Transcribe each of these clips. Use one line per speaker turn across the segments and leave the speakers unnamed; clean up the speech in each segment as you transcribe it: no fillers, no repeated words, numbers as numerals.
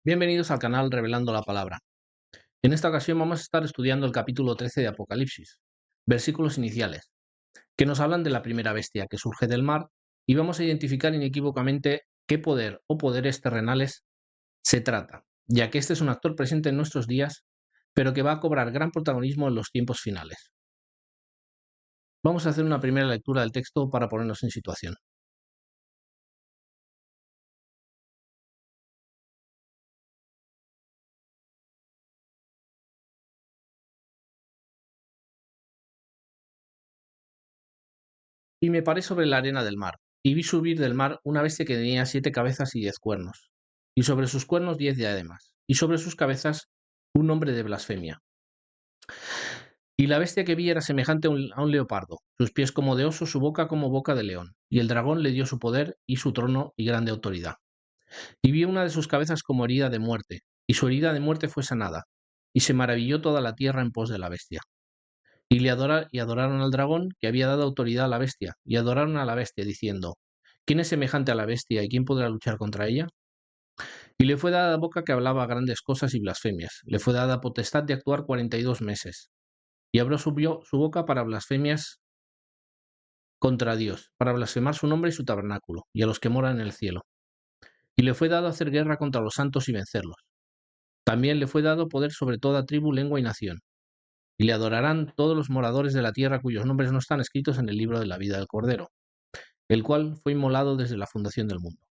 Bienvenidos al canal Revelando la Palabra. En esta ocasión vamos a estar estudiando el capítulo 13 de Apocalipsis, versículos iniciales, que nos hablan de la primera bestia que surge del mar y vamos a identificar inequívocamente qué poder o poderes terrenales se trata, ya que este es un actor presente en nuestros días, pero que va a cobrar gran protagonismo en los tiempos finales. Vamos a hacer una primera lectura del texto para ponernos en situación. Y me paré sobre la arena del mar, y vi subir del mar una bestia que tenía 7 cabezas y 10 cuernos, y sobre sus cuernos 10 diademas, y sobre sus cabezas un nombre de blasfemia. Y la bestia que vi era semejante a un leopardo, sus pies como de oso, su boca como boca de león, y el dragón le dio su poder y su trono y grande autoridad. Y vi una de sus cabezas como herida de muerte, y su herida de muerte fue sanada, y se maravilló toda la tierra en pos de la bestia. Y adoraron al dragón que había dado autoridad a la bestia, y adoraron a la bestia, diciendo: ¿Quién es semejante a la bestia y quién podrá luchar contra ella? Y le fue dada boca que hablaba grandes cosas y blasfemias. Le fue dada potestad de actuar 42 meses. Y abrió su boca para blasfemias contra Dios, para blasfemar su nombre y su tabernáculo, y a los que moran en el cielo. Y le fue dado hacer guerra contra los santos y vencerlos. También le fue dado poder sobre toda tribu, lengua y nación. Y le adorarán todos los moradores de la tierra cuyos nombres no están escritos en el libro de la vida del Cordero, el cual fue inmolado desde la fundación del mundo.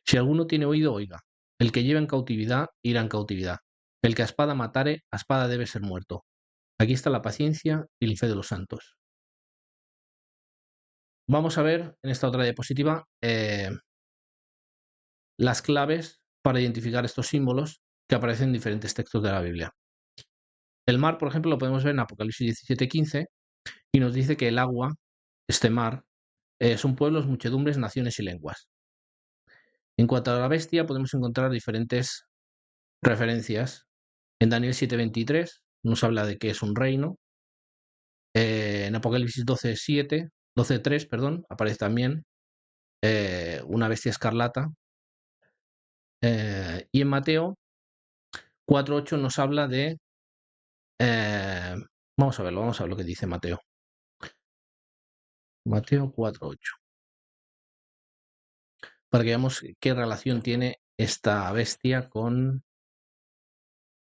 Si alguno tiene oído, oiga. El que lleva en cautividad, irá en cautividad. El que a espada matare, a espada debe ser muerto. Aquí está la paciencia y la fe de los santos. Vamos a ver en esta otra diapositiva las claves para identificar estos símbolos que aparecen en diferentes textos de la Biblia. El mar, por ejemplo, lo podemos ver en Apocalipsis 17:15 y nos dice que el agua, este mar, son pueblos, muchedumbres, naciones y lenguas. En cuanto a la bestia, podemos encontrar diferentes referencias. En Daniel 7:23 nos habla de que es un reino. En Apocalipsis 12:3, aparece también una bestia escarlata. Y en Mateo 4:8 nos habla de... vamos a ver lo que dice Mateo. Mateo 4:8. Para que veamos qué relación tiene esta bestia con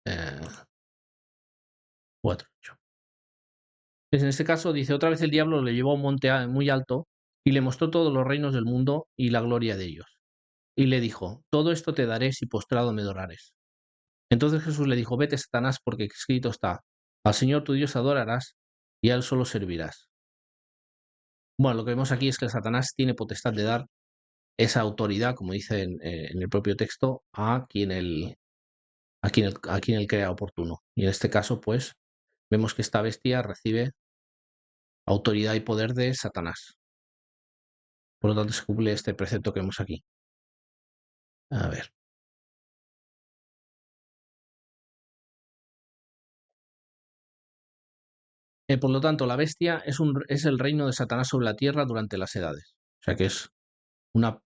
4:8. En este caso dice: otra vez el diablo le llevó a un monte muy alto y le mostró todos los reinos del mundo y la gloria de ellos. Y le dijo: todo esto te daré si postrado me adorares. Entonces Jesús le dijo: vete, Satanás, porque escrito está: al Señor tu Dios adorarás y a él solo servirás. Bueno, lo que vemos aquí es que Satanás tiene potestad de dar esa autoridad, como dice en el propio texto, a quien él crea oportuno. Y en este caso, pues, vemos que esta bestia recibe autoridad y poder de Satanás. Por lo tanto, se cumple este precepto que vemos aquí. A ver. Por lo tanto, la bestia es el reino de Satanás sobre la tierra durante las edades. O sea que es una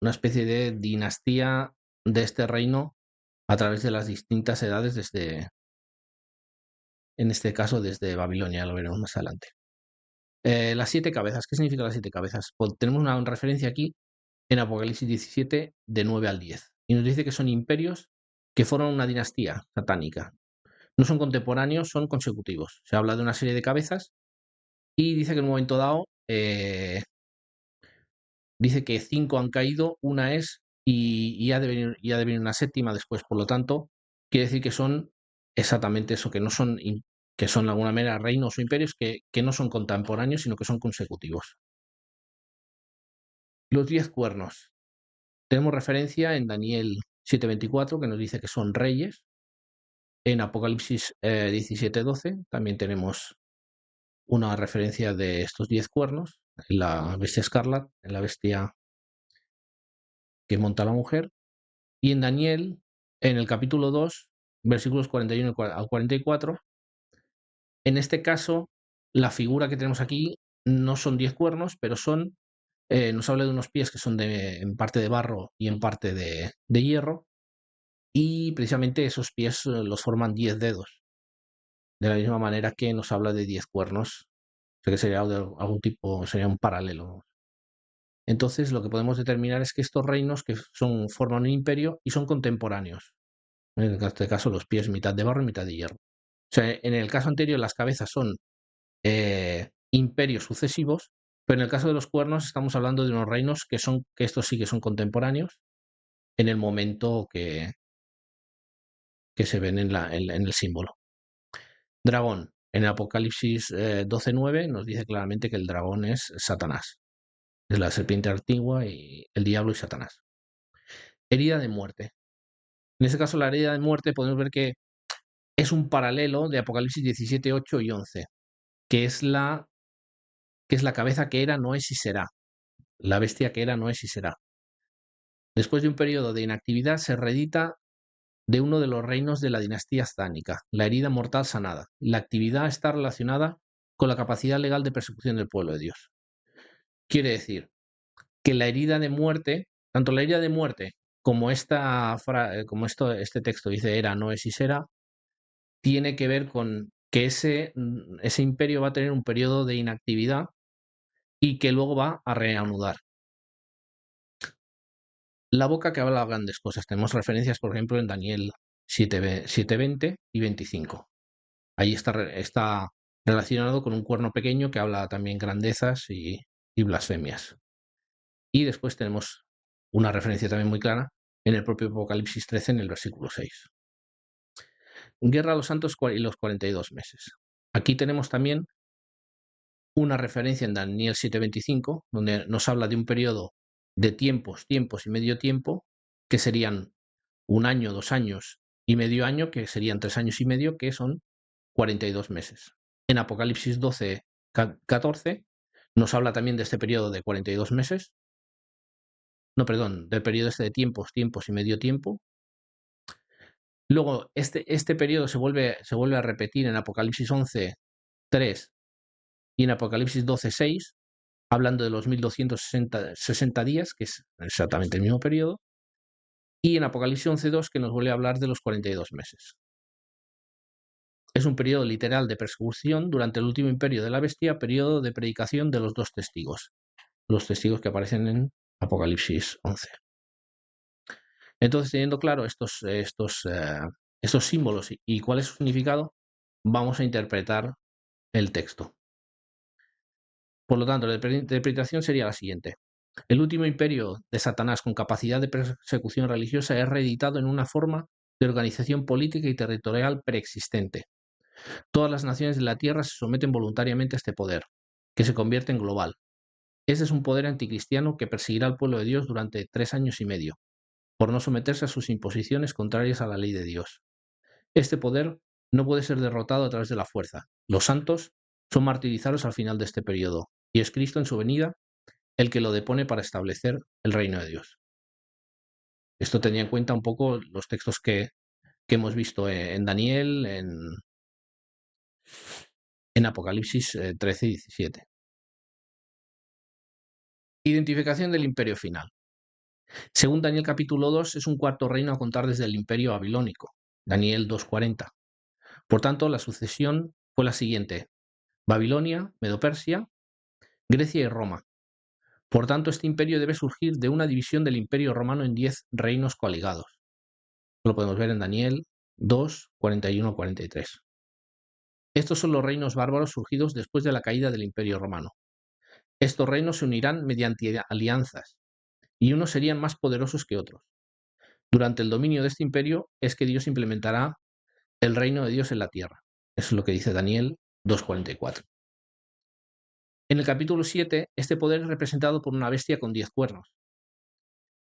especie de dinastía de este reino a través de las distintas edades en este caso, desde Babilonia, lo veremos más adelante. Las 7 cabezas. ¿Qué significa las 7 cabezas? Pues tenemos una referencia aquí en Apocalipsis 17, de 9 al 10. Y nos dice que son imperios que forman una dinastía satánica. No son contemporáneos, son consecutivos. Se habla de una serie de cabezas y dice que en un momento dado dice que 5 han caído, una es y ha de venir una séptima después. Por lo tanto, quiere decir que son exactamente eso, que no son, que son de alguna manera reinos o imperios que no son contemporáneos, sino que son consecutivos. Los 10 cuernos. Tenemos referencia en Daniel 7:24, que nos dice que son reyes. En Apocalipsis 17:12 también tenemos una referencia de estos 10 cuernos, en la bestia escarlata, en la bestia que monta la mujer. Y en Daniel, en el capítulo 2, versículos 41 al 44, en este caso, la figura que tenemos aquí no son 10 cuernos, pero son, nos habla de unos pies que son en parte de barro y en parte de hierro, y precisamente esos pies los forman 10 dedos, de la misma manera que nos habla de 10 cuernos, o sea que sería de algún tipo, sería un paralelo. Entonces lo que podemos determinar es que estos reinos forman un imperio y son contemporáneos. En este caso los pies mitad de barro y mitad de hierro. O sea, en el caso anterior las cabezas son imperios sucesivos, pero en el caso de los cuernos estamos hablando de unos reinos que estos sí que son contemporáneos en el momento que se ven en el símbolo. Dragón. En el Apocalipsis 12:9 nos dice claramente que el dragón es Satanás. Es la serpiente antigua y el diablo y Satanás. Herida de muerte. En este caso, la herida de muerte podemos ver que es un paralelo de Apocalipsis 17, 8 y 11, que es la cabeza que era, no es y será. La bestia que era, no es y será. Después de un periodo de inactividad, se reedita de uno de los reinos de la dinastía aztánica, la herida mortal sanada. La actividad está relacionada con la capacidad legal de persecución del pueblo de Dios. Quiere decir que la herida de muerte, tanto la herida de muerte como este texto dice era, no es y será, tiene que ver con que ese imperio va a tener un periodo de inactividad y que luego va a reanudar. La boca que habla grandes cosas. Tenemos referencias, por ejemplo, en Daniel 7:20 y 25. Ahí está relacionado con un cuerno pequeño que habla también grandezas y blasfemias. Y después tenemos una referencia también muy clara en el propio Apocalipsis 13, en el versículo 6. Guerra a los santos y los 42 meses. Aquí tenemos también una referencia en Daniel 7:25, donde nos habla de un periodo de tiempos y medio tiempo, que serían 1 año, 2 años y medio año, que serían 3 años y medio, que son 42 meses. En Apocalipsis 12:14 nos habla también de este periodo de 42 meses. No, perdón, del periodo este de tiempos y medio tiempo. Luego, este periodo se vuelve a repetir en Apocalipsis 11:3 y en Apocalipsis 12:6, hablando de los 1260 días, que es exactamente el mismo periodo, y en Apocalipsis 11:2, que nos vuelve a hablar de los 42 meses. Es un periodo literal de persecución durante el último imperio de la bestia, periodo de predicación de los 2 testigos, los testigos que aparecen en Apocalipsis 11. Entonces, teniendo claro estos símbolos y cuál es su significado, vamos a interpretar el texto. Por lo tanto, la interpretación sería la siguiente. El último imperio de Satanás con capacidad de persecución religiosa es reeditado en una forma de organización política y territorial preexistente. Todas las naciones de la Tierra se someten voluntariamente a este poder, que se convierte en global. Ese es un poder anticristiano que perseguirá al pueblo de Dios durante 3 años y medio, por no someterse a sus imposiciones contrarias a la ley de Dios. Este poder no puede ser derrotado a través de la fuerza. Los santos son martirizados al final de este periodo, y es Cristo en su venida el que lo depone para establecer el reino de Dios. Esto tenía en cuenta un poco los textos que hemos visto en Daniel, en Apocalipsis 13 y 17. Identificación del imperio final. Según Daniel capítulo 2, es un cuarto reino a contar desde el imperio babilónico, Daniel 2:40. Por tanto, la sucesión fue la siguiente: Babilonia, Medo-Persia, Grecia y Roma. Por tanto, este imperio debe surgir de una división del imperio romano en 10 reinos coaligados. Lo podemos ver en Daniel 2:41-43. Estos son los reinos bárbaros surgidos después de la caída del imperio romano. Estos reinos se unirán mediante alianzas, y unos serían más poderosos que otros. Durante el dominio de este imperio es que Dios implementará el reino de Dios en la tierra. Eso es lo que dice Daniel 2:44. En el capítulo 7, este poder es representado por una bestia con 10 cuernos.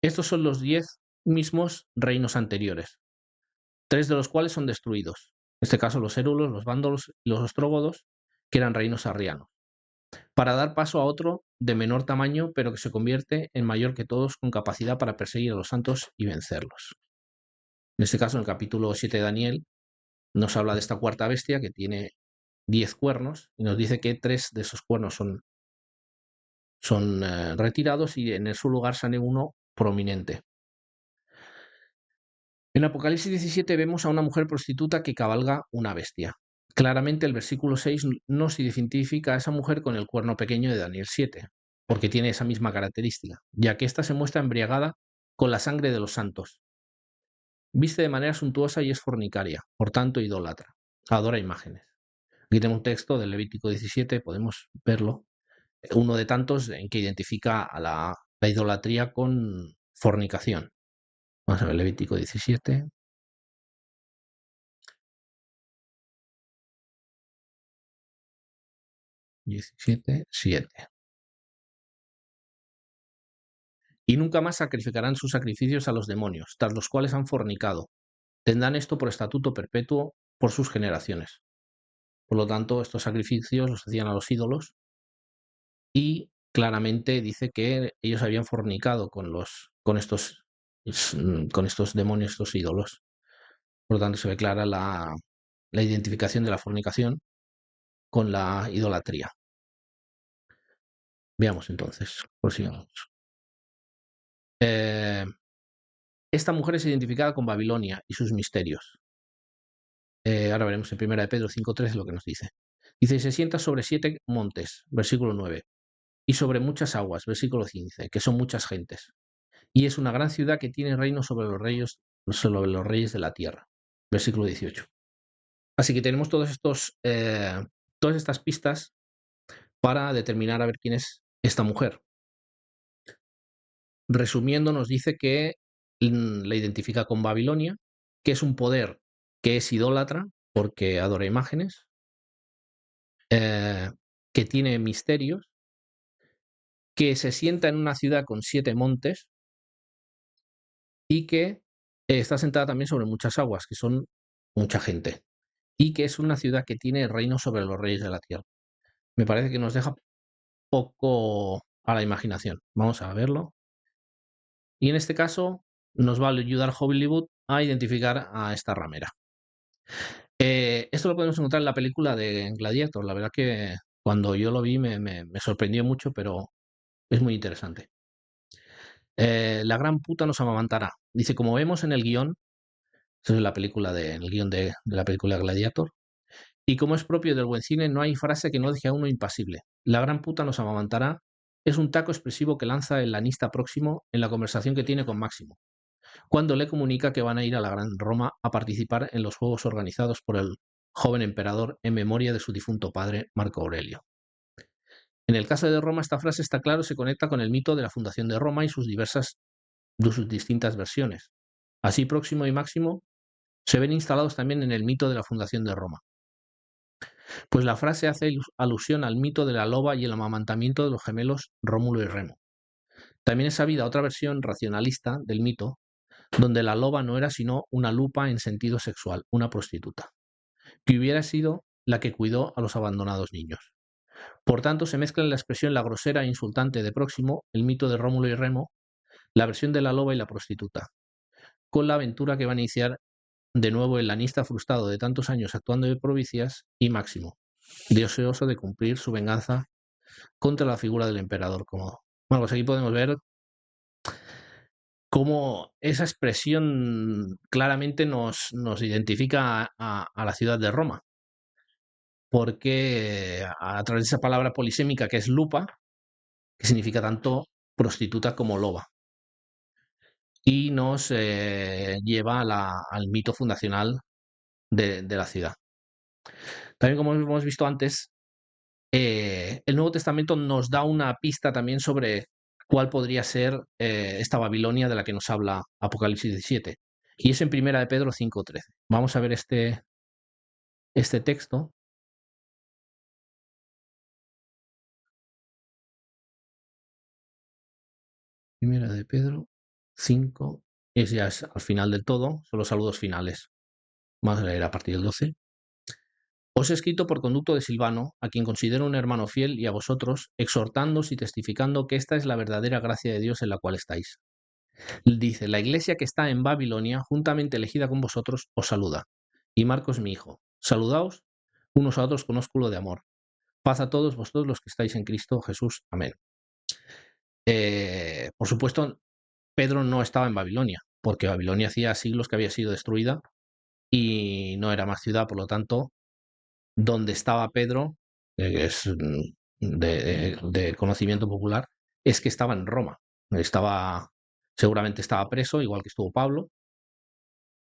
Estos son los 10 mismos reinos anteriores, 3 de los cuales son destruidos. En este caso, los érulos, los vándalos y los ostrógodos, que eran reinos arrianos, para dar paso a otro de menor tamaño, pero que se convierte en mayor que todos, con capacidad para perseguir a los santos y vencerlos. En este caso, en el capítulo 7 de Daniel, nos habla de esta cuarta bestia que tiene 10 cuernos y nos dice que 3 de esos cuernos son retirados y en su lugar sale uno prominente. En Apocalipsis 17 vemos a una mujer prostituta que cabalga una bestia. Claramente el versículo 6 nos identifica a esa mujer con el cuerno pequeño de Daniel 7, porque tiene esa misma característica, ya que ésta se muestra embriagada con la sangre de los santos. Viste de manera suntuosa y es fornicaria, por tanto idólatra, adora imágenes. Aquí tenemos un texto del Levítico 17, podemos verlo, uno de tantos en que identifica a la idolatría con fornicación. Vamos a ver Levítico 17. 17:7. Y nunca más sacrificarán sus sacrificios a los demonios, tras los cuales han fornicado. Tendrán esto por estatuto perpetuo por sus generaciones. Por lo tanto, estos sacrificios los hacían a los ídolos y claramente dice que ellos habían fornicado con estos demonios, estos ídolos. Por lo tanto, se ve clara la identificación de la fornicación con la idolatría. Veamos entonces, prosigamos. Esta mujer es identificada con Babilonia y sus misterios. Ahora veremos en 1 de Pedro 5:13 lo que nos dice. Dice, se sienta sobre 7 montes, versículo 9, y sobre muchas aguas, versículo 15, que son muchas gentes. Y es una gran ciudad que tiene reino sobre los reyes de la tierra, versículo 18. Así que tenemos todas estas pistas para determinar a ver quién es esta mujer. Resumiendo, nos dice que la identifica con Babilonia, que es un poder que es idólatra porque adora imágenes, que tiene misterios, que se sienta en una ciudad con 7 montes y que está sentada también sobre muchas aguas, que son mucha gente, y que es una ciudad que tiene reino sobre los reyes de la tierra. Me parece que nos deja poco a la imaginación. Vamos a verlo. Y en este caso nos va a ayudar Hollywood a identificar a esta ramera. Esto lo podemos encontrar en la película de Gladiator. La verdad que cuando yo lo vi me sorprendió mucho, pero es muy interesante. La gran puta nos amamantará. Dice, como vemos en el guión, eso es la película en el guión de la película Gladiator, y como es propio del buen cine, no hay frase que no deje a uno impasible. La gran puta nos amamantará es un taco expresivo que lanza el lanista próximo en la conversación que tiene con Máximo, cuando le comunica que van a ir a la Gran Roma a participar en los juegos organizados por el joven emperador en memoria de su difunto padre, Marco Aurelio. En el caso de Roma, esta frase está claro, se conecta con el mito de la fundación de Roma y sus distintas versiones. Así, Próximo y Máximo se ven instalados también en el mito de la fundación de Roma. Pues la frase hace alusión al mito de la loba y el amamantamiento de los gemelos Rómulo y Remo. También es sabida otra versión racionalista del mito, donde la loba no era sino una lupa en sentido sexual, una prostituta, que hubiera sido la que cuidó a los abandonados niños. Por tanto, se mezcla en la expresión la grosera e insultante de Próximo, el mito de Rómulo y Remo, la versión de la loba y la prostituta, con la aventura que va a iniciar de nuevo el lanista frustrado de tantos años actuando de provincias y Máximo, deseoso de cumplir su venganza contra la figura del emperador cómodo. Bueno, pues aquí podemos ver cómo esa expresión claramente nos identifica a la ciudad de Roma, porque a través de esa palabra polisémica que es lupa, que significa tanto prostituta como loba, y nos lleva al mito fundacional de la ciudad. También, como hemos visto antes, el Nuevo Testamento nos da una pista también sobre cuál podría ser esta Babilonia de la que nos habla Apocalipsis 17. Y es en 1 de Pedro 5:13. Vamos a ver este texto. 1 de Pedro 5, ya es al final del todo, son los saludos finales. Vamos a leer a partir del 12. Os he escrito por conducto de Silvano, a quien considero un hermano fiel, y a vosotros, exhortándoos y testificando que esta es la verdadera gracia de Dios en la cual estáis. Dice, la iglesia que está en Babilonia, juntamente elegida con vosotros, os saluda. Y Marcos, mi hijo, saludaos unos a otros con ósculo de amor. Paz a todos vosotros los que estáis en Cristo Jesús. Amén. Por supuesto, Pedro no estaba en Babilonia. porque Babilonia hacía siglos que había sido destruida y no era más ciudad, por lo tanto, donde estaba Pedro, que es de conocimiento popular, es que estaba en Roma. Seguramente estaba preso, igual que estuvo Pablo,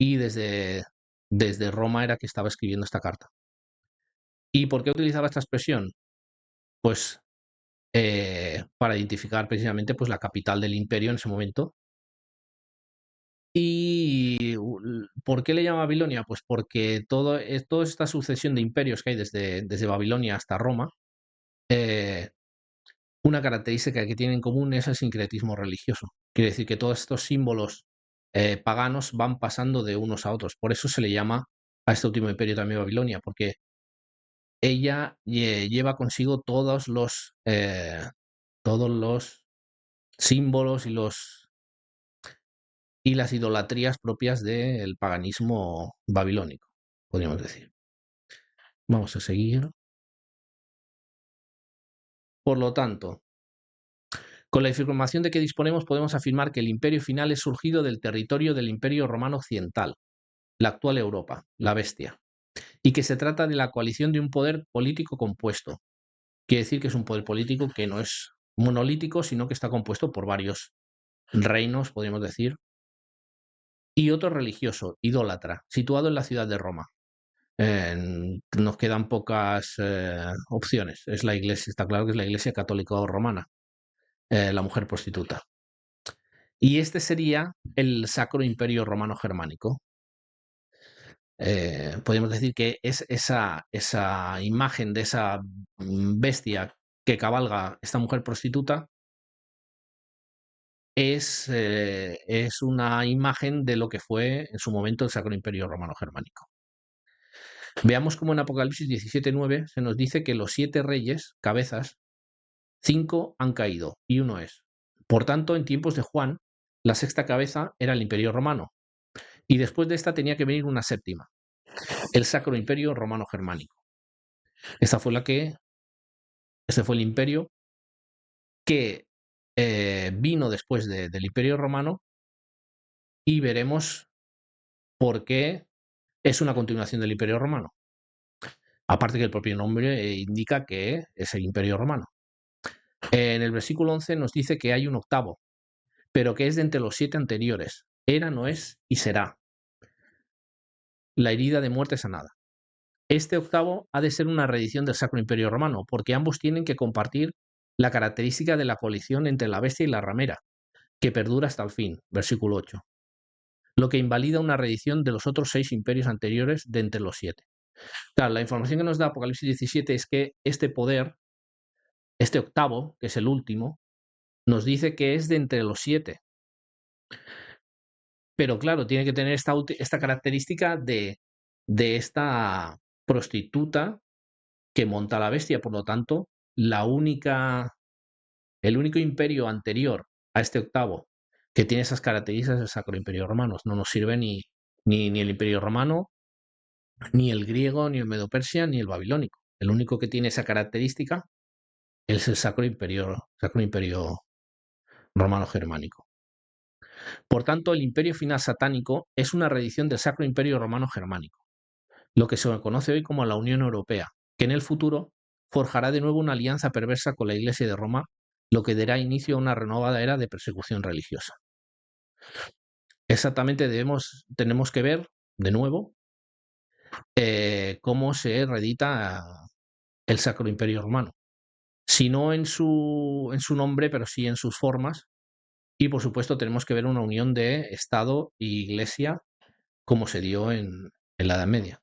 y desde Roma era que estaba escribiendo esta carta. ¿Y por qué utilizaba esta expresión? Pues para identificar precisamente pues, la capital del imperio en ese momento. ¿Y por qué le llama Babilonia? Pues porque toda esta sucesión de imperios que hay desde Babilonia hasta Roma, una característica que tienen en común es el sincretismo religioso. Quiere decir que todos estos símbolos paganos van pasando de unos a otros. Por eso se le llama a este último imperio también Babilonia, porque ella lleva consigo todos los símbolos y las idolatrías propias del paganismo babilónico, podríamos decir. Vamos a seguir. Por lo tanto, con la información de que disponemos podemos afirmar que el imperio final es surgido del territorio del Imperio Romano Occidental, la actual Europa, la bestia, y que se trata de la coalición de un poder político compuesto. Quiere decir que es un poder político que no es monolítico, sino que está compuesto por varios reinos, podríamos decir, y otro religioso, idólatra, situado en la ciudad de Roma. Nos quedan pocas opciones. Es la iglesia, está claro que es la iglesia católica romana, la mujer prostituta. Y este sería el Sacro Imperio Romano Germánico. Podemos decir que es esa imagen de esa bestia que cabalga esta mujer prostituta es una imagen de lo que fue en su momento el Sacro Imperio Romano Germánico. Veamos cómo en Apocalipsis 17:9 se nos dice que los 7 reyes, cabezas, 5 han caído y uno es. Por tanto, en tiempos de Juan, la sexta cabeza era el Imperio Romano y después de esta tenía que venir una séptima, el Sacro Imperio Romano Germánico. Este fue el imperio que vino después del Imperio Romano y veremos por qué es una continuación del Imperio Romano. Aparte que el propio nombre indica que es el Imperio Romano. En el versículo 11 nos dice que hay un octavo, pero que es de entre los 7 anteriores. Era, no es y será. La herida de muerte sanada. Este octavo ha de ser una reedición del Sacro Imperio Romano, porque ambos tienen que compartir la característica de la coalición entre la bestia y la ramera, que perdura hasta el fin, versículo 8, lo que invalida una reedición de los otros 6 imperios anteriores de entre los 7. Claro, la información que nos da Apocalipsis 17 es que este poder, este octavo, que es el último, nos dice que es de entre los 7. Pero claro, tiene que tener esta característica de esta prostituta que monta la bestia. Por lo tanto, el único imperio anterior a este octavo que tiene esas características es el Sacro Imperio Romano. No nos sirve ni el Imperio Romano, ni el griego, ni el Medo-Persia, ni el babilónico. El único que tiene esa característica es el Sacro Imperio Romano Germánico. Por tanto, el imperio final satánico es una reedición del Sacro Imperio Romano Germánico, lo que se conoce hoy como la Unión Europea, que en el futuro forjará de nuevo una alianza perversa con la Iglesia de Roma, lo que dará inicio a una renovada era de persecución religiosa. Exactamente tenemos que ver, de nuevo, cómo se reedita el Sacro Imperio Romano. Si no en su nombre, pero sí en sus formas. Y por supuesto tenemos que ver una unión de Estado e Iglesia como se dio en la Edad Media.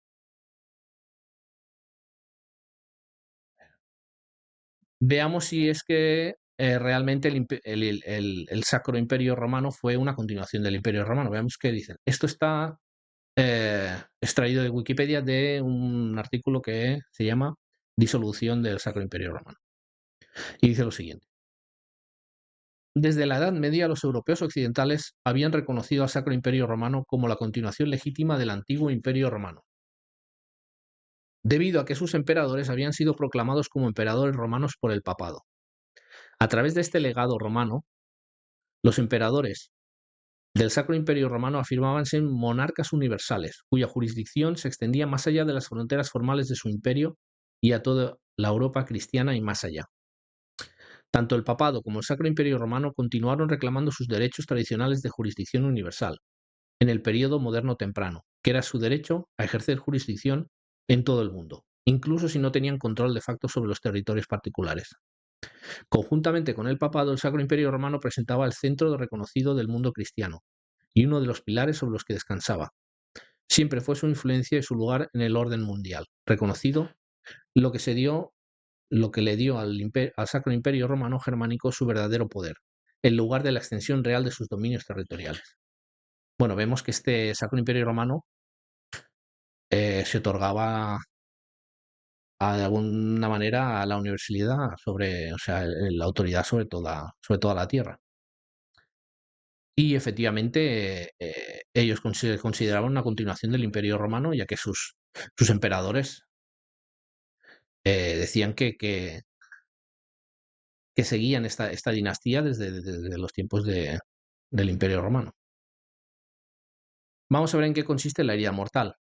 Veamos si es que realmente el Sacro Imperio Romano fue una continuación del Imperio Romano. Veamos qué dicen. Esto está extraído de Wikipedia de un artículo que se llama Disolución del Sacro Imperio Romano. Y dice lo siguiente. Desde la Edad Media, los europeos occidentales habían reconocido al Sacro Imperio Romano como la continuación legítima del antiguo Imperio Romano, debido a que sus emperadores habían sido proclamados como emperadores romanos por el papado. A través de este legado romano, los emperadores del Sacro Imperio Romano afirmaban ser monarcas universales, cuya jurisdicción se extendía más allá de las fronteras formales de su imperio y a toda la Europa cristiana y más allá. Tanto el papado como el Sacro Imperio Romano continuaron reclamando sus derechos tradicionales de jurisdicción universal en el período moderno temprano, que era su derecho a ejercer jurisdicción en todo el mundo, incluso si no tenían control de facto sobre los territorios particulares. Conjuntamente con el papado, el Sacro Imperio Romano presentaba el centro reconocido del mundo cristiano y uno de los pilares sobre los que descansaba. Siempre fue su influencia y su lugar en el orden mundial, reconocido, lo que le dio al Sacro Imperio Romano Germánico su verdadero poder, en lugar de la extensión real de sus dominios territoriales. Bueno, vemos que este Sacro Imperio Romano se otorgaba de alguna manera a la universalidad sobre, o sea, la autoridad sobre toda la tierra. Y efectivamente ellos consideraban una continuación del Imperio Romano, ya que sus emperadores decían que seguían esta dinastía desde los tiempos del Imperio Romano. Vamos a ver en qué consiste la herida mortal.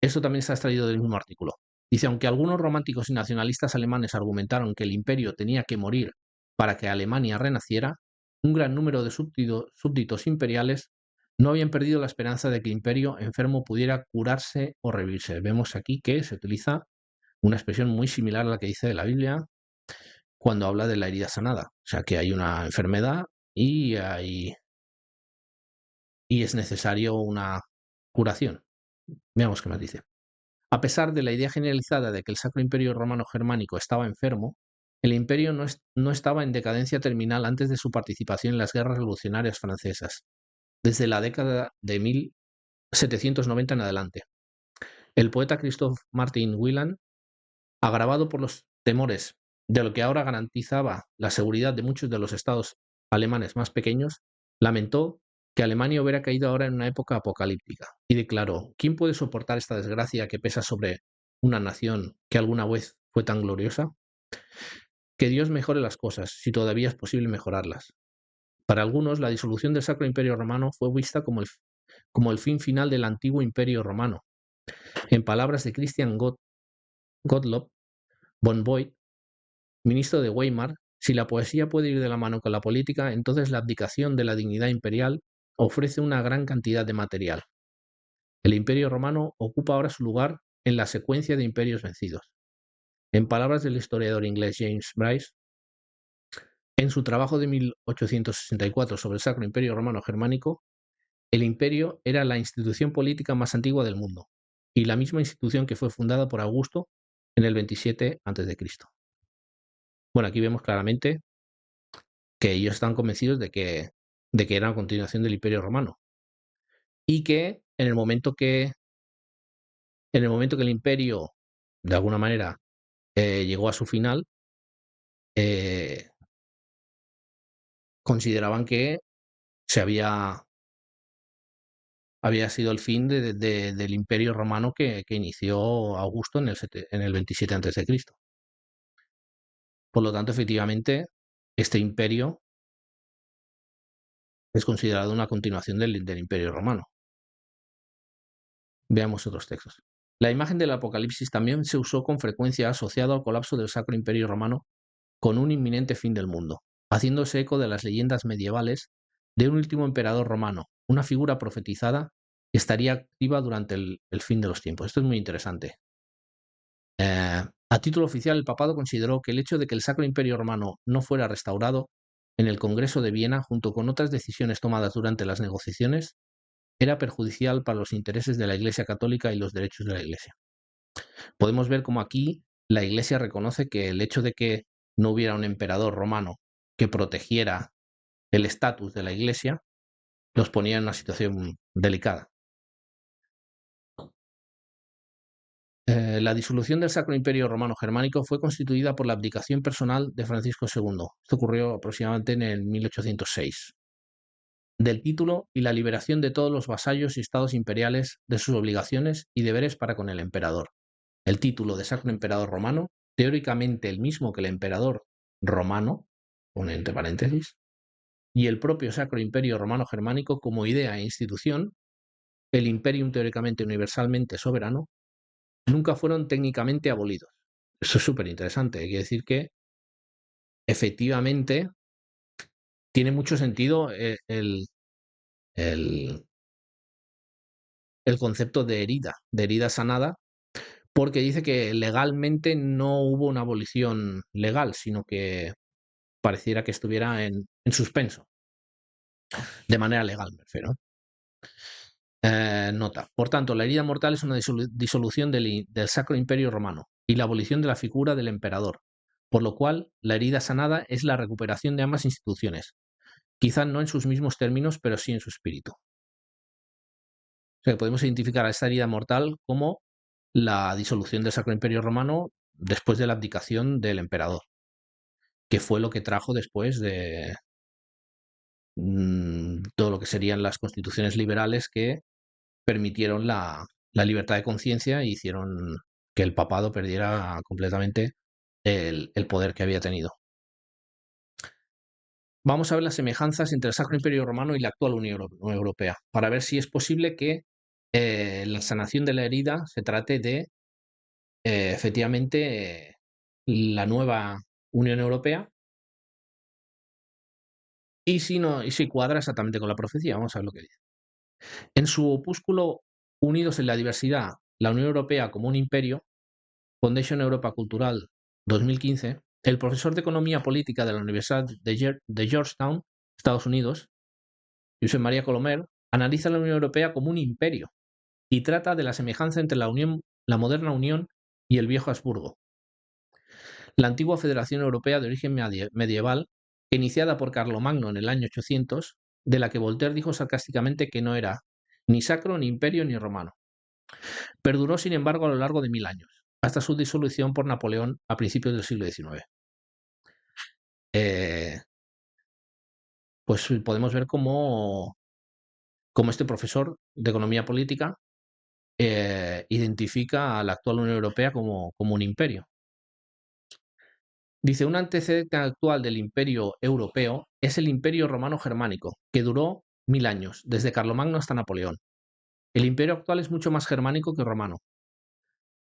Esto también está extraído del mismo artículo. Dice, aunque algunos románticos y nacionalistas alemanes argumentaron que el imperio tenía que morir para que Alemania renaciera, un gran número de súbditos imperiales no habían perdido la esperanza de que el imperio enfermo pudiera curarse o revivirse. Vemos aquí que se utiliza una expresión muy similar a la que dice de la Biblia cuando habla de la herida sanada. O sea, que hay una enfermedad y es necesario una curación. Veamos qué más dice. A pesar de la idea generalizada de que el Sacro Imperio Romano Germánico estaba enfermo, el imperio no estaba en decadencia terminal antes de su participación en las guerras revolucionarias francesas, desde la década de 1790 en adelante. El poeta Christophe Martin Wieland, agravado por los temores de lo que ahora garantizaba la seguridad de muchos de los estados alemanes más pequeños, lamentó que Alemania hubiera caído ahora en una época apocalíptica y declaró: ¿quién puede soportar esta desgracia que pesa sobre una nación que alguna vez fue tan gloriosa? Que Dios mejore las cosas, si todavía es posible mejorarlas. Para algunos, la disolución del Sacro Imperio Romano fue vista como el fin final del antiguo Imperio Romano. En palabras de Christian Gottlob von Voigt, ministro de Weimar, si la poesía puede ir de la mano con la política, entonces la abdicación de la dignidad imperial ofrece una gran cantidad de material. El Imperio Romano ocupa ahora su lugar en la secuencia de imperios vencidos. En palabras del historiador inglés James Bryce, en su trabajo de 1864 sobre el Sacro Imperio Romano Germánico, el imperio era la institución política más antigua del mundo y la misma institución que fue fundada por Augusto en el 27 a.C. Bueno, aquí vemos claramente que ellos están convencidos de que era una continuación del Imperio Romano y que en el momento que el imperio de alguna manera llegó a su final, eh, consideraban que se había sido el fin del Imperio Romano que inició Augusto en el 27 a.C. Por lo tanto, efectivamente, este imperio es considerado una continuación del Imperio Romano. Veamos otros textos. La imagen del Apocalipsis también se usó con frecuencia asociado al colapso del Sacro Imperio Romano con un inminente fin del mundo, haciéndose eco de las leyendas medievales de un último emperador romano, una figura profetizada que estaría activa durante el fin de los tiempos. Esto es muy interesante. A título oficial, el papado consideró que el hecho de que el Sacro Imperio Romano no fuera restaurado en el Congreso de Viena, junto con otras decisiones tomadas durante las negociaciones, era perjudicial para los intereses de la Iglesia Católica y los derechos de la Iglesia. Podemos ver cómo aquí la Iglesia reconoce que el hecho de que no hubiera un emperador romano que protegiera el estatus de la Iglesia los ponía en una situación delicada. La disolución del Sacro Imperio Romano Germánico fue constituida por la abdicación personal de Francisco II. Esto ocurrió aproximadamente en el 1806. Del título y la liberación de todos los vasallos y estados imperiales de sus obligaciones y deberes para con el emperador. El título de Sacro Emperador Romano, teóricamente el mismo que el emperador romano, pone entre paréntesis, y el propio Sacro Imperio Romano Germánico como idea e institución, el imperium teóricamente universalmente soberano, nunca fueron técnicamente abolidos. Eso es súper interesante. Quiere decir que efectivamente tiene mucho sentido el concepto de herida sanada, porque dice que legalmente no hubo una abolición legal, sino que pareciera que estuviera en suspenso, de manera legal, me refiero. Nota. Por tanto, la herida mortal es una disolución del Sacro Imperio Romano y la abolición de la figura del emperador, por lo cual la herida sanada es la recuperación de ambas instituciones, quizá no en sus mismos términos, pero sí en su espíritu. O sea, que podemos identificar a esta herida mortal como la disolución del Sacro Imperio Romano después de la abdicación del emperador, que fue lo que trajo después de todo lo que serían las constituciones liberales que permitieron la libertad de conciencia e hicieron que el papado perdiera completamente el poder que había tenido. Vamos a ver las semejanzas entre el Sacro Imperio Romano y la actual Unión Europea, para ver si es posible que la sanación de la herida se trate de efectivamente la nueva Unión Europea y si cuadra exactamente con la profecía. Vamos a ver lo que dice. En su opúsculo Unidos en la diversidad, la Unión Europea como un imperio, Foundation Europa Cultural 2015, el profesor de Economía Política de la Universidad de Georgetown, Estados Unidos, Josep María Colomer, analiza la Unión Europea como un imperio y trata de la semejanza entre la moderna Unión y el viejo Habsburgo. La antigua Federación Europea de origen medieval, iniciada por Carlomagno en el año 800, de la que Voltaire dijo sarcásticamente que no era ni sacro, ni imperio, ni romano. Perduró, sin embargo, a lo largo de 1000 años, hasta su disolución por Napoleón a principios del siglo XIX. Pues podemos ver cómo este profesor de economía política identifica a la actual Unión Europea como un imperio. Dice, un antecedente actual del imperio europeo es el imperio romano germánico, que duró 1000 años, desde Carlomagno hasta Napoleón. El imperio actual es mucho más germánico que romano.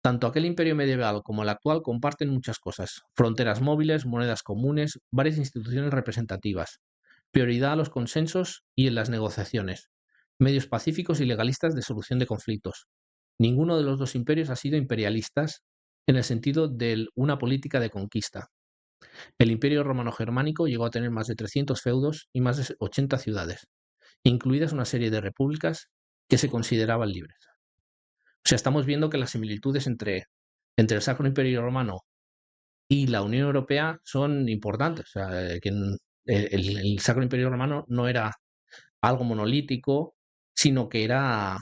Tanto aquel imperio medieval como el actual comparten muchas cosas: fronteras móviles, monedas comunes, varias instituciones representativas, prioridad a los consensos y en las negociaciones, medios pacíficos y legalistas de solución de conflictos. Ninguno de los dos imperios ha sido imperialistas en el sentido de una política de conquista. El imperio romano-germánico llegó a tener más de 300 feudos y más de 80 ciudades, incluidas una serie de repúblicas que se consideraban libres. O sea, estamos viendo que las similitudes entre el Sacro Imperio Romano y la Unión Europea son importantes. O sea, que el Sacro Imperio Romano no era algo monolítico, sino que era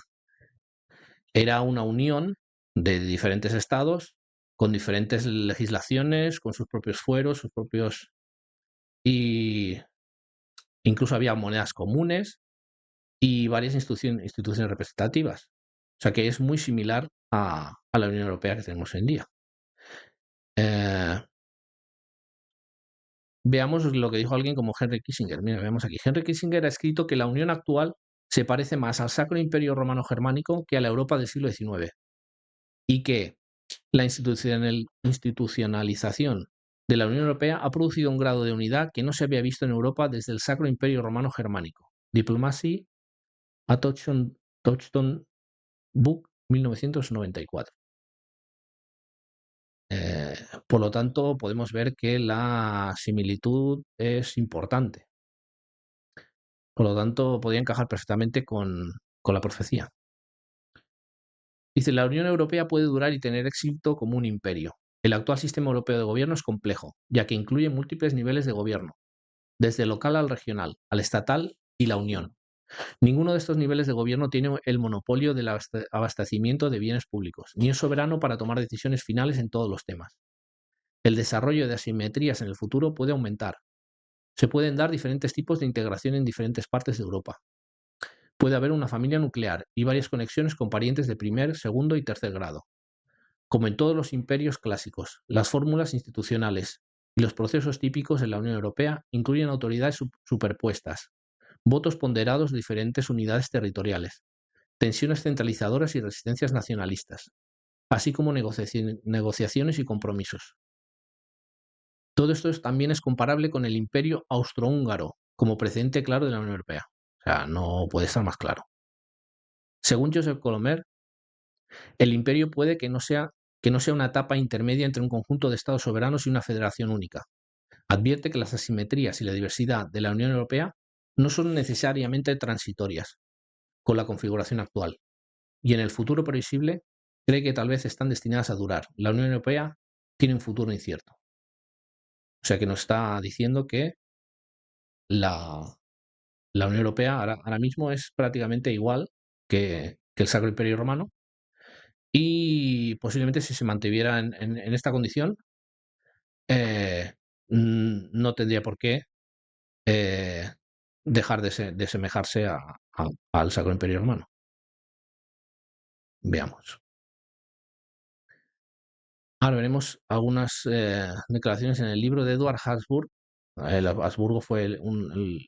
una unión de diferentes estados con diferentes legislaciones, con sus propios fueros, sus propios... Y incluso había monedas comunes y varias instituciones representativas. O sea que es muy similar a la Unión Europea que tenemos hoy en día. Veamos lo que dijo alguien como Henry Kissinger. Mira, veamos aquí. Henry Kissinger ha escrito que la Unión actual se parece más al Sacro Imperio Romano Germánico que a la Europa del siglo XIX y que la institucionalización de la Unión Europea ha producido un grado de unidad que no se había visto en Europa desde el Sacro Imperio Romano Germánico. Diplomacy, a Touchstone Book, 1994. Por lo tanto, podemos ver que la similitud es importante. Por lo tanto, podría encajar perfectamente con la profecía. Dice, la Unión Europea puede durar y tener éxito como un imperio. El actual sistema europeo de gobierno es complejo, ya que incluye múltiples niveles de gobierno, desde el local al regional, al estatal y la Unión. Ninguno de estos niveles de gobierno tiene el monopolio del abastecimiento de bienes públicos, ni es soberano para tomar decisiones finales en todos los temas. El desarrollo de asimetrías en el futuro puede aumentar. Se pueden dar diferentes tipos de integración en diferentes partes de Europa. Puede haber una familia nuclear y varias conexiones con parientes de primer, segundo y tercer grado. Como en todos los imperios clásicos, las fórmulas institucionales Y los procesos típicos en la Unión Europea incluyen autoridades superpuestas, votos ponderados de diferentes unidades territoriales, tensiones centralizadoras y resistencias nacionalistas, así como negociaciones y compromisos. Todo esto también es comparable con el Imperio Austrohúngaro, como precedente claro de la Unión Europea. O sea, no puede estar más claro. Según Joseph Colomer, el imperio puede que no sea una etapa intermedia entre un conjunto de estados soberanos y una federación única. Advierte que las asimetrías y la diversidad de la Unión Europea no son necesariamente transitorias con la configuración actual, y en el futuro previsible cree que tal vez están destinadas a durar. La Unión Europea tiene un futuro incierto. O sea que nos está diciendo que la, la Unión Europea ahora mismo es prácticamente igual que el Sacro Imperio Romano, y posiblemente si se mantuviera en esta condición, no tendría por qué eh, dejar de semejarse al Sacro Imperio Romano. Veamos. Ahora veremos algunas declaraciones en el libro de Edward Habsburg. El Habsburgo fue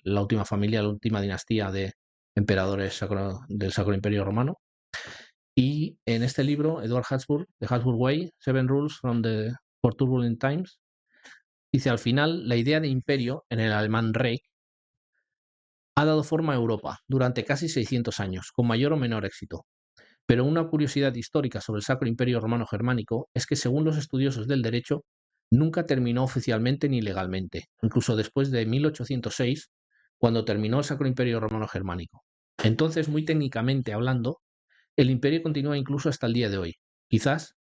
la última familia, la última dinastía de emperadores del Sacro Imperio Romano. Y en este libro, Edward Habsburg, The Habsburg Way, Seven Rules for Turbulent Times, dice: al final, la idea de imperio, en el alemán Reich, ha dado forma a Europa durante casi 600 años, con mayor o menor éxito. Pero una curiosidad histórica sobre el Sacro Imperio Romano Germánico es que, según los estudiosos del derecho, nunca terminó oficialmente ni legalmente, incluso después de 1806, cuando terminó el Sacro Imperio Romano Germánico. Entonces, muy técnicamente hablando, el imperio continúa incluso hasta el día de hoy. Quizás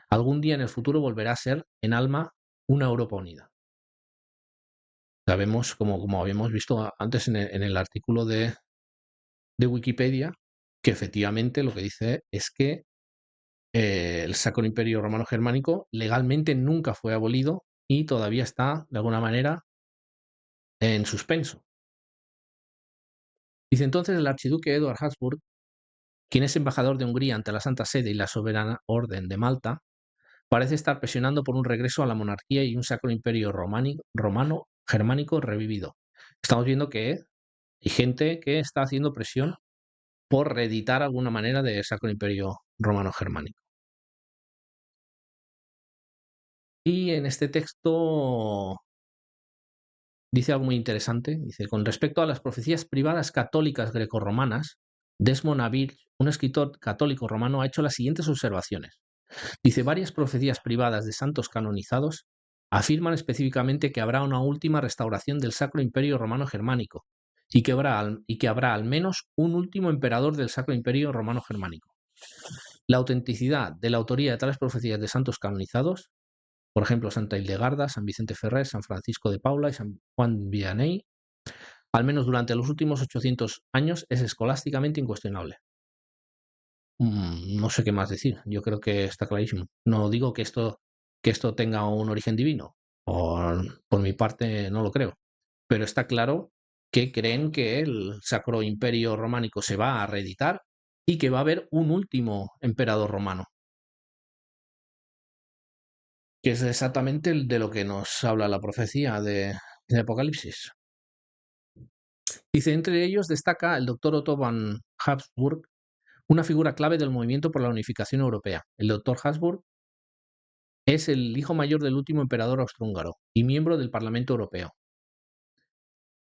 algún día en el futuro volverá a ser, en alma, una Europa unida. Sabemos, como habíamos visto antes en el artículo de Wikipedia, que efectivamente lo que dice es que el Sacro Imperio Romano Germánico legalmente nunca fue abolido y todavía está, de alguna manera, en suspenso. Dice entonces: el archiduque Edward Habsburg, quien es embajador de Hungría ante la Santa Sede y la Soberana Orden de Malta, parece estar presionando por un regreso a la monarquía y un Sacro Imperio Romano Germánico revivido. Estamos viendo que hay gente que está haciendo presión por reeditar alguna manera de Sacro Imperio Romano Germánico. Y en este texto dice algo muy interesante. Dice: con respecto a las profecías privadas católicas grecorromanas, Desmond Abir, un escritor católico romano, ha hecho las siguientes observaciones. Dice: varias profecías privadas de santos canonizados afirman específicamente que habrá una última restauración del Sacro Imperio Romano Germánico y que habrá al menos un último emperador del Sacro Imperio Romano Germánico. La autenticidad de la autoría de tales profecías de santos canonizados, por ejemplo, Santa Hildegarda, San Vicente Ferrer, San Francisco de Paula y San Juan Vianney, al menos durante los últimos 800 años, es escolásticamente incuestionable. No sé qué más decir. Yo creo que está clarísimo. No digo que esto tenga un origen divino. Por mi parte, no lo creo. Pero está claro que creen que el Sacro Imperio Románico se va a reeditar y que va a haber un último emperador romano, que es exactamente de lo que nos habla la profecía de Apocalipsis. Dice: entre ellos destaca el doctor Otto von Habsburg, una figura clave del movimiento por la unificación europea. El doctor Habsburg es el hijo mayor del último emperador austrohúngaro y miembro del Parlamento Europeo.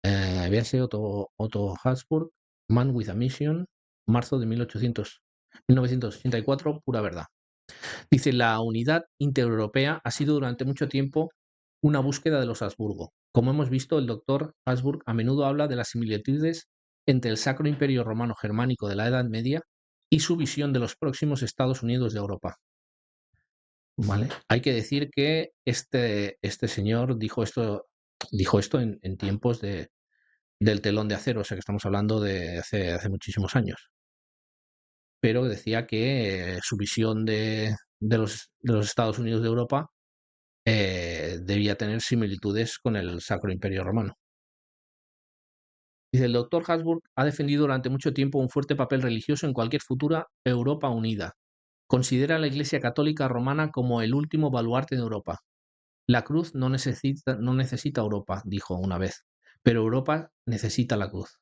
Véase Otto Habsburg, Man with a Mission, marzo de 1984, pura verdad. Dice: la unidad intereuropea ha sido durante mucho tiempo una búsqueda de los Habsburgo. Como hemos visto, el doctor Habsburg a menudo habla de las similitudes entre el Sacro Imperio Romano Germánico de la Edad Media y su visión de los próximos Estados Unidos de Europa. ¿Vale? Hay que decir que este señor dijo esto en tiempos del telón de acero, o sea que estamos hablando de hace muchísimos años. Pero decía que su visión de los Estados Unidos de Europa debía tener similitudes con el Sacro Imperio Romano. Dice: el doctor Habsburg ha defendido durante mucho tiempo un fuerte papel religioso en cualquier futura Europa unida. Considera a la Iglesia Católica Romana como el último baluarte de Europa. La cruz no necesita Europa, dijo una vez, pero Europa necesita la cruz.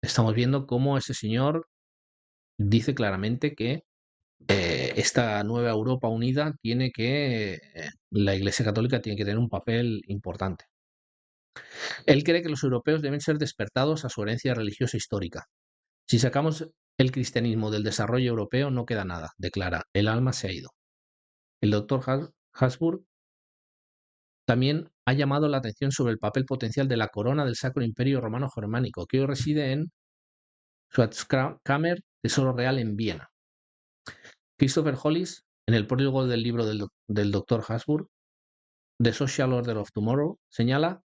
Estamos viendo cómo ese señor dice claramente que esta nueva Europa unida la Iglesia Católica tiene que tener un papel importante. Él cree que los europeos deben ser despertados a su herencia religiosa histórica. Si sacamos el cristianismo del desarrollo europeo, no queda nada, declara. El alma se ha ido. El doctor Habsburg también ha llamado la atención sobre el papel potencial de la corona del Sacro Imperio Romano Germánico, que hoy reside en Schatzkammer, Tesoro Real en Viena. Christopher Hollis, en el prólogo del libro del doctor Habsburg, The Social Order of Tomorrow, señala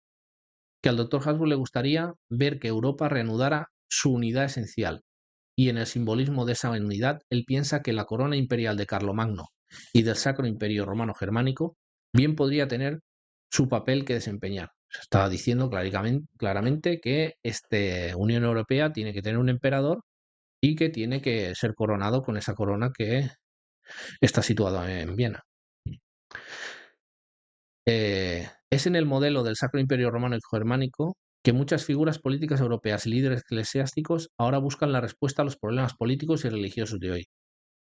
que al doctor Habsburg le gustaría ver que Europa reanudara su unidad esencial, y en el simbolismo de esa unidad él piensa que la corona imperial de Carlomagno y del Sacro Imperio Romano Germánico bien podría tener su papel que desempeñar. Se está diciendo claramente que esta Unión Europea tiene que tener un emperador y que tiene que ser coronado con esa corona que está situada en Viena. Es en el modelo del Sacro Imperio Romano y Germánico que muchas figuras políticas europeas y líderes eclesiásticos ahora buscan la respuesta a los problemas políticos y religiosos de hoy.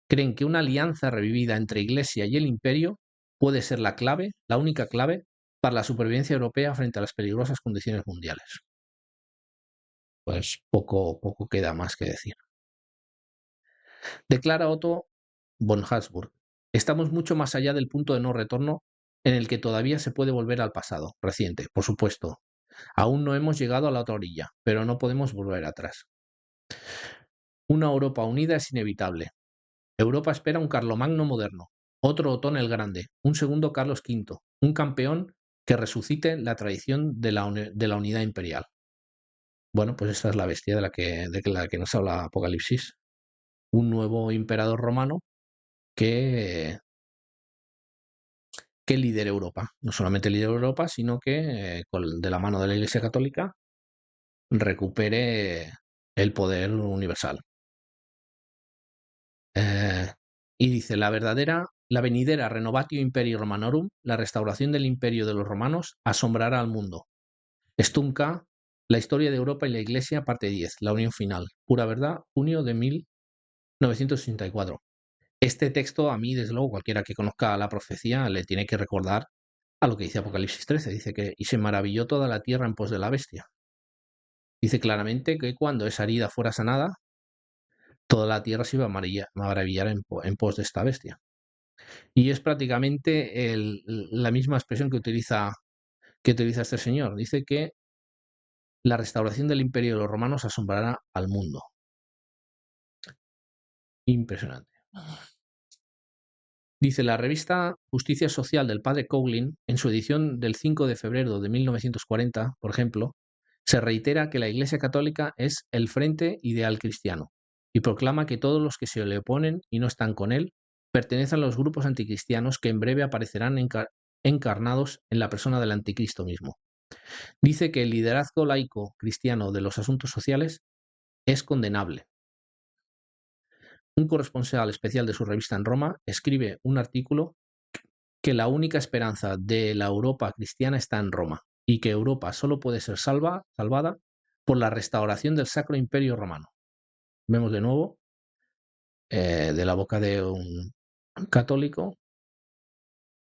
Creen que una alianza revivida entre Iglesia y el Imperio puede ser la clave, la única clave, para la supervivencia europea frente a las peligrosas condiciones mundiales. Pues poco queda más que decir. Declara Otto von Habsburg: estamos mucho más allá del punto de no retorno en el que todavía se puede volver al pasado reciente, por supuesto. Aún no hemos llegado a la otra orilla, pero no podemos volver atrás. Una Europa unida es inevitable. Europa espera un Carlomagno moderno, otro Otón el Grande, un segundo Carlos V, un campeón que resucite la tradición de la unidad imperial. Bueno, pues esta es la bestia de la que nos habla Apocalipsis. Un nuevo emperador romano que lidere Europa. No solamente lidere Europa, sino que de la mano de la Iglesia Católica recupere el poder universal. Y dice, la venidera renovatio imperii Romanorum, la restauración del imperio de los romanos, asombrará al mundo. Stumka, la historia de Europa y la Iglesia, parte 10, la unión final. Pura verdad, junio de 1964. Este texto, a mí, desde luego, cualquiera que conozca la profecía le tiene que recordar a lo que dice Apocalipsis 13. Dice que, y se maravilló toda la tierra en pos de la bestia. Dice claramente que cuando esa herida fuera sanada, toda la tierra se iba a maravillar en pos de esta bestia. Y es prácticamente la misma expresión que utiliza este señor. Dice que la restauración del imperio de los romanos asombrará al mundo. Impresionante. Dice la revista Justicia Social del padre Coughlin, en su edición del 5 de febrero de 1940, por ejemplo, se reitera que la Iglesia Católica es el frente ideal cristiano y proclama que todos los que se le oponen y no están con él pertenecen a los grupos anticristianos que en breve aparecerán encarnados en la persona del anticristo mismo. Dice que el liderazgo laico cristiano de los asuntos sociales es condenable. Un corresponsal especial de su revista en Roma escribe un artículo que la única esperanza de la Europa cristiana está en Roma y que Europa solo puede ser salvada por la restauración del Sacro Imperio Romano. Vemos de nuevo de la boca de un católico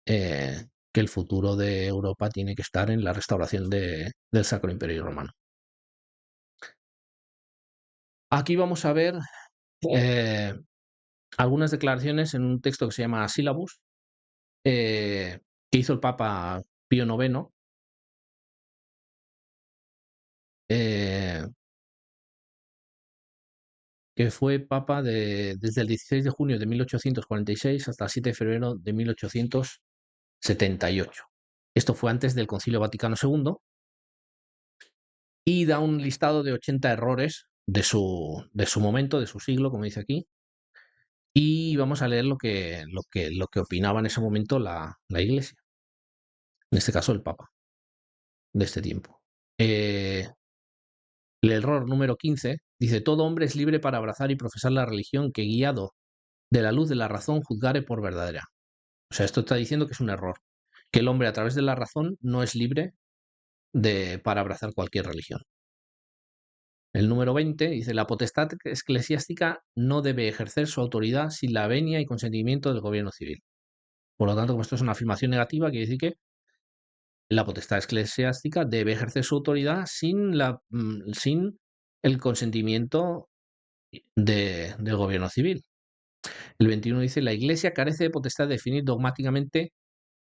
que el futuro de Europa tiene que estar en la restauración del Sacro Imperio Romano. Aquí vamos a ver algunas declaraciones en un texto que se llama Syllabus, que hizo el Papa Pío IX, que fue Papa desde el 16 de junio de 1846 hasta el 7 de febrero de 1878. Esto fue antes del Concilio Vaticano II y da un listado de 80 errores de su momento, de su siglo, como dice aquí, y vamos a leer lo que opinaba en ese momento la Iglesia, en este caso el Papa de este tiempo. El error número 15 dice: todo hombre es libre para abrazar y profesar la religión que, guiado de la luz de la razón, juzgare por verdadera. O sea, esto está diciendo que es un error. que el hombre a través de la razón no es libre para abrazar cualquier religión. El número 20 dice, la potestad eclesiástica no debe ejercer su autoridad sin la venia y consentimiento del gobierno civil. Por lo tanto, como esto es una afirmación negativa, quiere decir que la potestad eclesiástica debe ejercer su autoridad sin el consentimiento del gobierno civil. El 21 dice, la Iglesia carece de potestad de definir dogmáticamente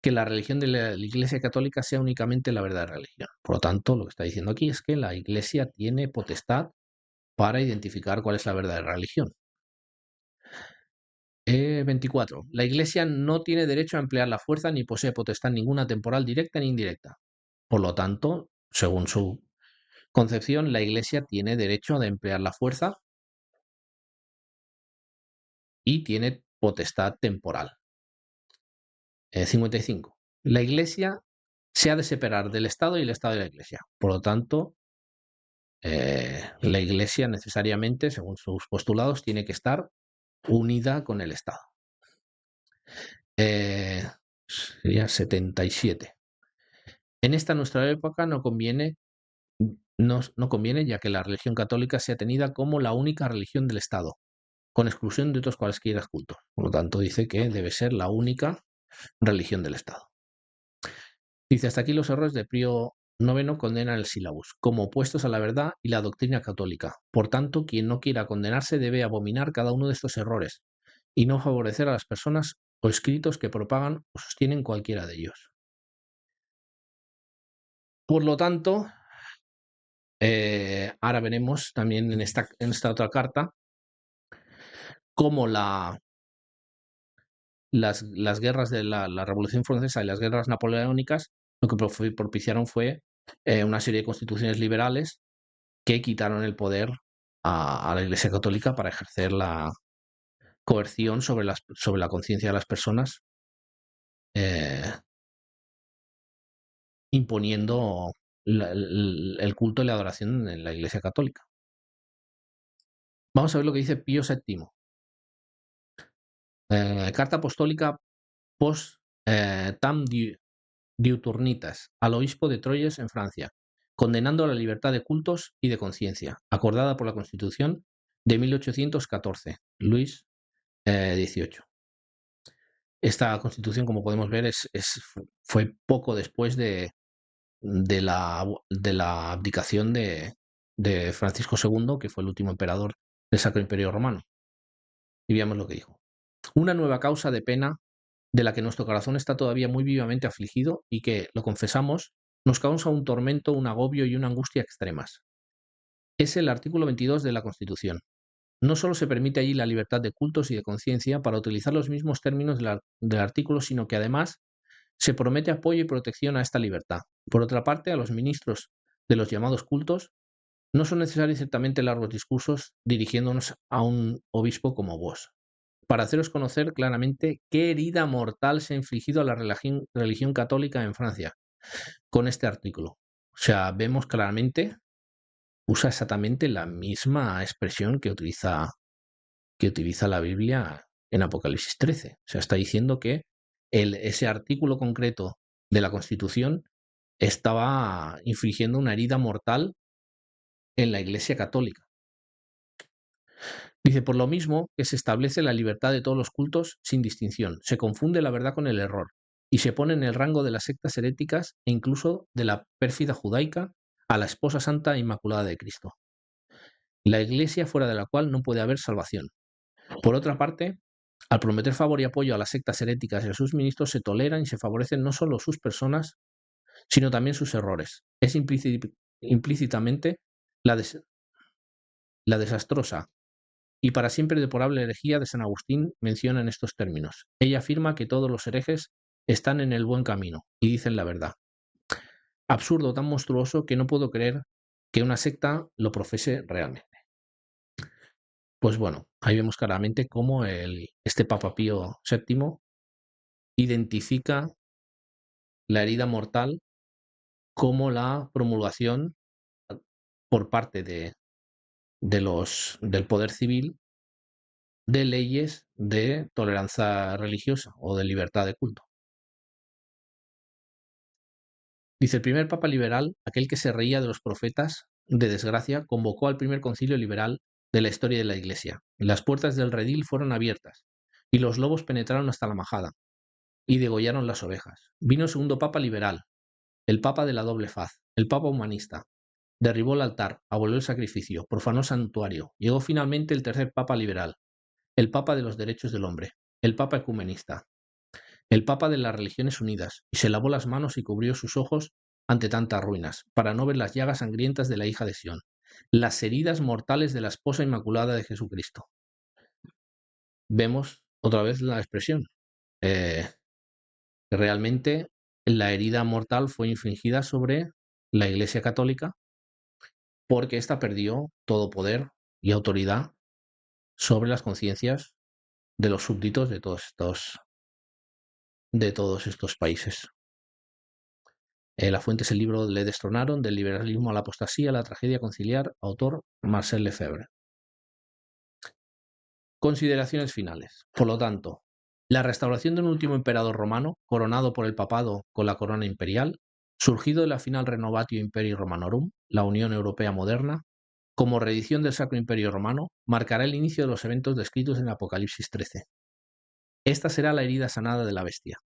que la religión de la Iglesia católica sea únicamente la verdadera religión. Por lo tanto, lo que está diciendo aquí es que la Iglesia tiene potestad para identificar cuál es la verdadera religión. 24. La Iglesia no tiene derecho a emplear la fuerza ni posee potestad ninguna temporal directa ni indirecta. Por lo tanto, según su concepción, la Iglesia tiene derecho de emplear la fuerza y tiene potestad temporal. 55. La Iglesia se ha de separar del Estado y el Estado de la Iglesia. Por lo tanto, la Iglesia necesariamente, según sus postulados, tiene que estar unida con el Estado. Sería 77. En esta nuestra época no conviene, ya que la religión católica sea tenida como la única religión del Estado, con exclusión de otros cualesquiera cultos. Por lo tanto, dice que debe ser la única religión del Estado. Dice, hasta aquí los errores de Pío IX condenan el sílabus, como opuestos a la verdad y la doctrina católica. Por tanto, quien no quiera condenarse debe abominar cada uno de estos errores y no favorecer a las personas o escritos que propagan o sostienen cualquiera de ellos. Por lo tanto, ahora veremos también en esta otra carta cómo las guerras de la Revolución Francesa y las guerras napoleónicas lo que propiciaron fue una serie de constituciones liberales que quitaron el poder a la Iglesia Católica para ejercer la coerción sobre la conciencia de las personas, imponiendo el culto y la adoración en la Iglesia Católica. Vamos a ver lo que dice Pío VII. Carta apostólica post tam diuturnitas al obispo de Troyes en Francia, condenando la libertad de cultos y de conciencia, acordada por la Constitución de 1814, Luis XVIII. Esta Constitución, como podemos ver, fue poco después de la abdicación de Francisco II, que fue el último emperador del Sacro Imperio Romano. Y veamos lo que dijo. Una nueva causa de pena de la que nuestro corazón está todavía muy vivamente afligido y que, lo confesamos, nos causa un tormento, un agobio y una angustia extremas. Es el artículo 22 de la Constitución. No solo se permite allí la libertad de cultos y de conciencia para utilizar los mismos términos del artículo, sino que además se promete apoyo y protección a esta libertad. Por otra parte, a los ministros de los llamados cultos no son necesarios ciertamente largos discursos dirigiéndonos a un obispo como vos, para haceros conocer claramente qué herida mortal se ha infligido a la religión católica en Francia con este artículo. O sea, vemos claramente, usa exactamente la misma expresión que utiliza la Biblia en Apocalipsis 13. O sea, está diciendo que ese artículo concreto de la Constitución estaba infligiendo una herida mortal en la Iglesia Católica. Dice, por lo mismo que se establece la libertad de todos los cultos sin distinción, se confunde la verdad con el error y se pone en el rango de las sectas heréticas e incluso de la pérfida judaica a la esposa santa e inmaculada de Cristo, la Iglesia fuera de la cual no puede haber salvación. Por otra parte, al prometer favor y apoyo a las sectas heréticas y a sus ministros, se toleran y se favorecen no solo sus personas, sino también sus errores. Es implícitamente la desastrosa y para siempre deplorable herejía de San Agustín menciona en estos términos. Ella afirma que todos los herejes están en el buen camino y dicen la verdad. Absurdo tan monstruoso que no puedo creer que una secta lo profese realmente. Pues bueno, ahí vemos claramente cómo este Papa Pío VII identifica la herida mortal como la promulgación por parte del poder civil de leyes de tolerancia religiosa o de libertad de culto. Dice, el primer papa liberal, aquel que se reía de los profetas de desgracia, convocó al primer concilio liberal de la historia de la Iglesia. Las puertas del redil fueron abiertas, y los lobos penetraron hasta la majada, y degollaron las ovejas. Vino el segundo papa liberal, el papa de la doble faz, el papa humanista. Derribó el altar, abolió el sacrificio, profanó el santuario. Llegó finalmente el tercer papa liberal, el papa de los derechos del hombre, el papa ecumenista, el papa de las religiones unidas, y se lavó las manos y cubrió sus ojos ante tantas ruinas, para no ver las llagas sangrientas de la hija de Sión, las heridas mortales de la esposa inmaculada de Jesucristo. Vemos otra vez la expresión. Que realmente la herida mortal fue infligida sobre la Iglesia Católica porque ésta perdió todo poder y autoridad sobre las conciencias de los súbditos de todos estos países. La fuente es el libro Le destronaron, del liberalismo a la apostasía, la tragedia conciliar, autor Marcel Lefebvre. Consideraciones finales. Por lo tanto, la restauración de un último emperador romano, coronado por el papado con la corona imperial, surgido de la final Renovatio Imperii Romanorum, la Unión Europea moderna, como reedición del Sacro Imperio Romano, marcará el inicio de los eventos descritos en Apocalipsis 13. Esta será la herida sanada de la bestia,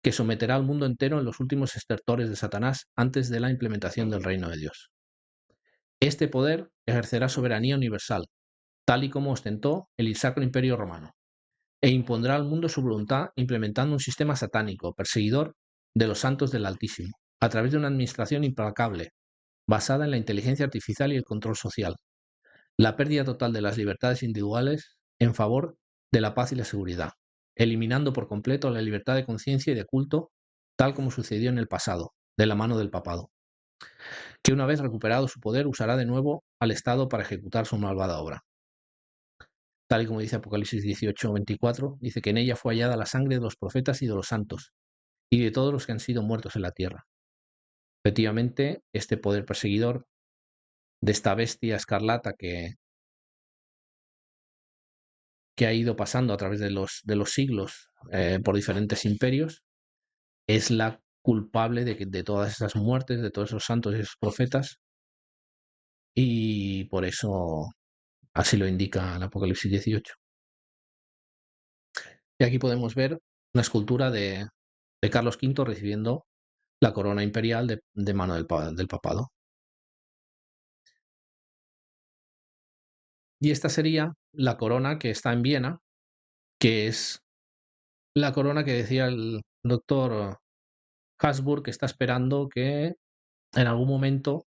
que someterá al mundo entero en los últimos estertores de Satanás antes de la implementación del reino de Dios. Este poder ejercerá soberanía universal, tal y como ostentó el Sacro Imperio Romano, e impondrá al mundo su voluntad implementando un sistema satánico, perseguidor de los santos del Altísimo, a través de una administración implacable, basada en la inteligencia artificial y el control social, la pérdida total de las libertades individuales en favor de la paz y la seguridad, eliminando por completo la libertad de conciencia y de culto, tal como sucedió en el pasado, de la mano del papado, que una vez recuperado su poder usará de nuevo al Estado para ejecutar su malvada obra. Tal y como dice Apocalipsis 18:24, dice que en ella fue hallada la sangre de los profetas y de los santos, y de todos los que han sido muertos en la tierra. Efectivamente, este poder perseguidor de esta bestia escarlata que ha ido pasando a través de los siglos por diferentes imperios, es la culpable de todas esas muertes, de todos esos santos y esos profetas, y por eso así lo indica el Apocalipsis 18. Y aquí podemos ver una escultura de Carlos V recibiendo la corona imperial de mano del papado. Y esta sería la corona que está en Viena, que es la corona que decía el doctor Habsburg, que está esperando que en algún momento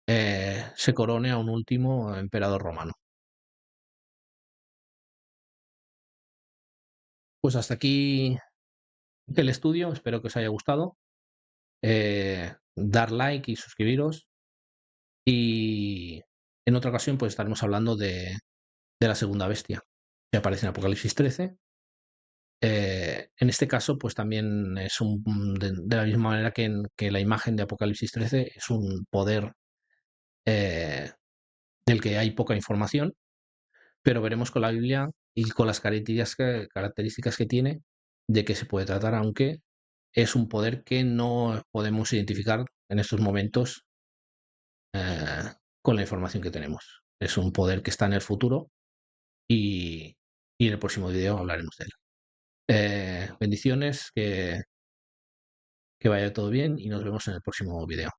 se corone a un último emperador romano. Pues hasta aquí el estudio, espero que os haya gustado. Dar like y suscribiros. Y en otra ocasión pues estaremos hablando de la segunda bestia que aparece en Apocalipsis 13. En este caso, pues también es de la misma manera que la imagen de Apocalipsis 13 es un poder del que hay poca información, pero veremos con la Biblia y con las características que tiene de qué se puede tratar, aunque es un poder que no podemos identificar en estos momentos con la información que tenemos. Es un poder que está en el futuro y en el próximo video hablaremos de él. Bendiciones, que vaya todo bien y nos vemos en el próximo video.